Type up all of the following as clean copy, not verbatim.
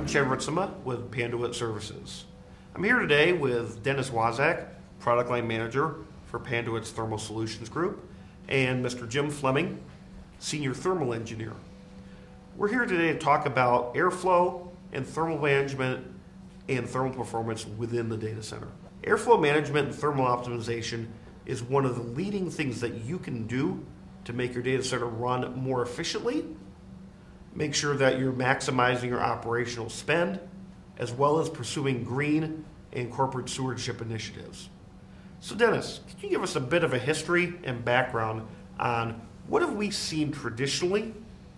I'm Chad Ritzema with Panduit Services. I'm here today with Dennis Wazak, Product Line Manager for Panduit's Thermal Solutions Group, and Mr. Jim Fleming, Senior Thermal Engineer. We're here today to talk about airflow and thermal management and thermal performance within the data center. Airflow management and thermal optimization is one of the leading things that you can do to make your data center run more efficiently, make sure that you're maximizing your operational spend, as well as pursuing green and corporate stewardship initiatives. So Dennis, can you give us a bit of a history and background on what have we seen traditionally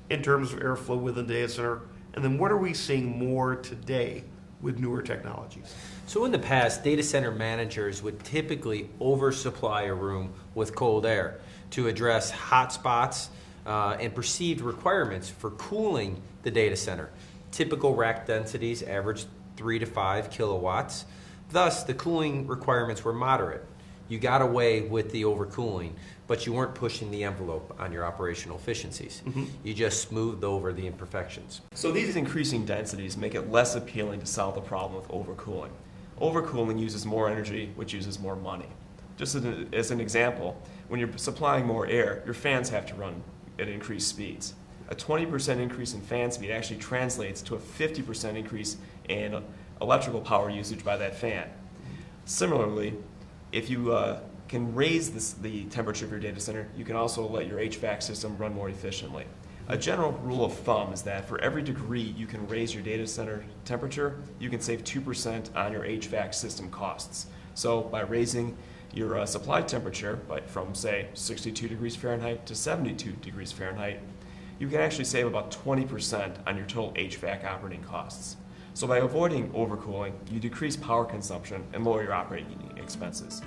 in terms of airflow within the data center, and then what are we seeing more today with newer technologies? So in the past, data center managers would typically oversupply a room with cold air to address hot spots and perceived requirements for cooling the data center. Typical rack densities averaged 3 to 5 kilowatts. Thus, the cooling requirements were moderate. You got away with the overcooling, but you weren't pushing the envelope on your operational efficiencies. You just smoothed over the imperfections. So these increasing densities make it less appealing to solve the problem with overcooling. Overcooling uses more energy, which uses more money. Just as an example, when you're supplying more air, your fans have to run at increased speeds. A 20% increase in fan speed actually translates to a 50% increase in electrical power usage by that fan. Similarly, if you can raise the temperature of your data center, you can also let your HVAC system run more efficiently. A general rule of thumb is that for every degree you can raise your data center temperature, you can save 2% on your HVAC system costs. So by raising your supply temperature from, say, 62 degrees Fahrenheit to 72 degrees Fahrenheit, you can actually save about 20% on your total HVAC operating costs. So by avoiding overcooling, you decrease power consumption and lower your operating expenses.